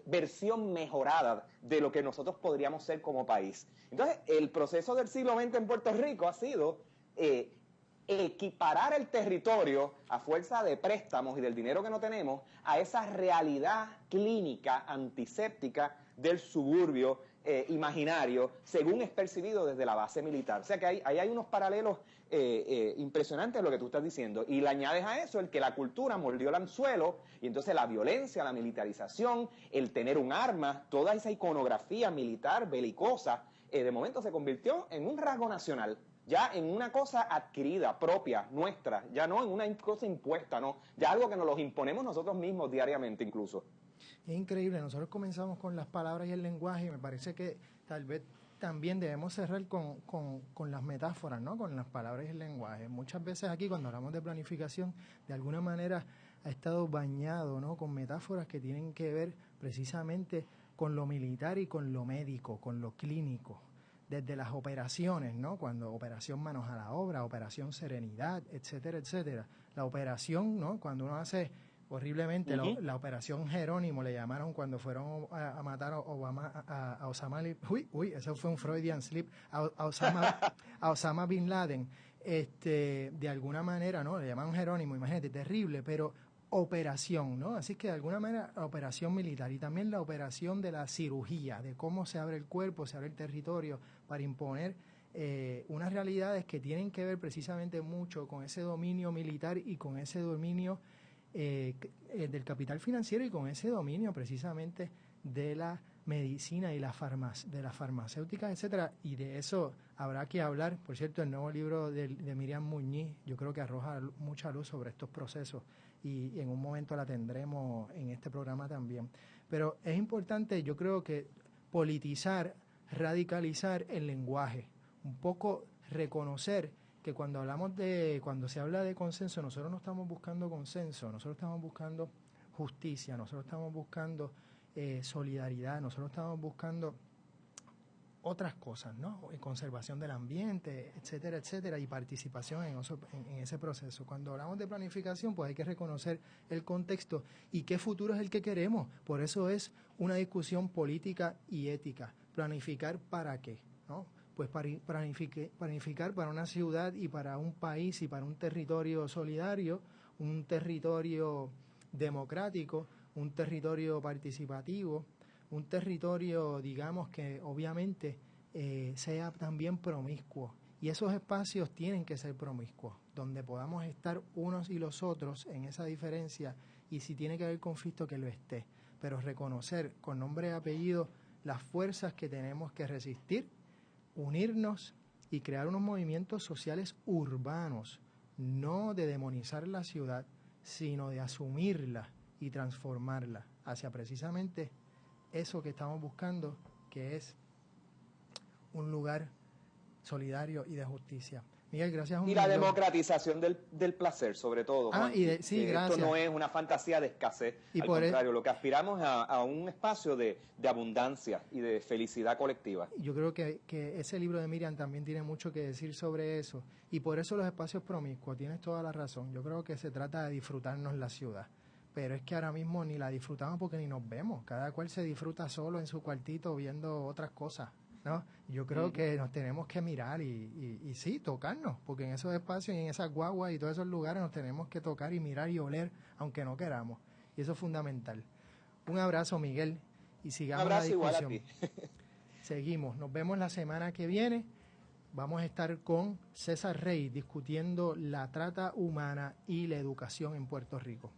versión mejorada de lo que nosotros podríamos ser como país. Entonces, el proceso del siglo XX en Puerto Rico ha sido equiparar el territorio a fuerza de préstamos y del dinero que no tenemos a esa realidad clínica antiséptica del suburbio imaginario, según es percibido desde la base militar. O sea que ahí hay unos paralelos impresionantes de lo que tú estás diciendo. Y le añades a eso el que la cultura mordió el anzuelo, y entonces la violencia, la militarización, el tener un arma, toda esa iconografía militar, belicosa, de momento se convirtió en un rasgo nacional. Ya en una cosa adquirida, propia, nuestra, ya no en una cosa impuesta, no, ya algo que nos los imponemos nosotros mismos diariamente incluso. Es increíble, nosotros comenzamos con las palabras y el lenguaje y me parece que tal vez también debemos cerrar con las metáforas, ¿no? Con las palabras y el lenguaje. Muchas veces aquí cuando hablamos de planificación, de alguna manera ha estado bañado, ¿no? Con metáforas que tienen que ver precisamente con lo militar y con lo médico, con lo clínico. Desde las operaciones, ¿no? Cuando operación Manos a la Obra, operación Serenidad, etcétera, etcétera. La operación, ¿no? Cuando uno hace horriblemente la operación Jerónimo, le llamaron cuando fueron a matar a Osama, eso fue un Freudian slip, a Osama Bin Laden, de alguna manera, ¿no? Le llamaron Jerónimo, imagínate, terrible, pero operación, ¿no? Así que de alguna manera la operación militar y también la operación de la cirugía, de cómo se abre el cuerpo, se abre el territorio para imponer unas realidades que tienen que ver precisamente mucho con ese dominio militar y con ese dominio del capital financiero y con ese dominio precisamente de la medicina y de la farmacéutica, etcétera, y de eso habrá que hablar. Por cierto, el nuevo libro de Miriam Muñiz, yo creo que arroja mucha luz sobre estos procesos y en un momento la tendremos en este programa también. Pero es importante, yo creo que politizar, radicalizar el lenguaje, un poco reconocer que cuando se habla de consenso, nosotros no estamos buscando consenso, nosotros estamos buscando justicia, nosotros estamos buscando solidaridad, nosotros estamos buscando otras cosas, ¿no? Conservación del ambiente, etcétera, etcétera, y participación en ese proceso. Cuando hablamos de planificación, pues hay que reconocer el contexto y qué futuro es el que queremos. Por eso es una discusión política y ética. ¿Planificar para qué? ¿No? Pues planificar para una ciudad y para un país y para un territorio solidario, un territorio democrático, un territorio participativo, un territorio, digamos, que obviamente sea también promiscuo. Y esos espacios tienen que ser promiscuos, donde podamos estar unos y los otros en esa diferencia, y si tiene que haber conflicto, que lo esté. Pero reconocer con nombre y apellido las fuerzas que tenemos que resistir, unirnos y crear unos movimientos sociales urbanos, no de demonizar la ciudad, sino de asumirla y transformarla hacia precisamente eso que estamos buscando, que es un lugar solidario y de justicia. Miguel, gracias. Y la democratización del placer, sobre todo. Juan, sí, gracias. Esto no es una fantasía de escasez, al contrario, lo que aspiramos es a un espacio de abundancia y de felicidad colectiva. Yo creo que ese libro de Miriam también tiene mucho que decir sobre eso, y por eso los espacios promiscuos, tienes toda la razón. Yo creo que se trata de disfrutarnos la ciudad, pero es que ahora mismo ni la disfrutamos porque ni nos vemos, cada cual se disfruta solo en su cuartito viendo otras cosas, ¿no? Yo creo que nos tenemos que mirar y sí, tocarnos, porque en esos espacios y en esas guaguas y todos esos lugares nos tenemos que tocar y mirar y oler, aunque no queramos, y eso es fundamental. Un abrazo, Miguel, y sigamos la discusión. Igual a ti. Seguimos, nos vemos la semana que viene. Vamos a estar con César Rey discutiendo la trata humana y la educación en Puerto Rico.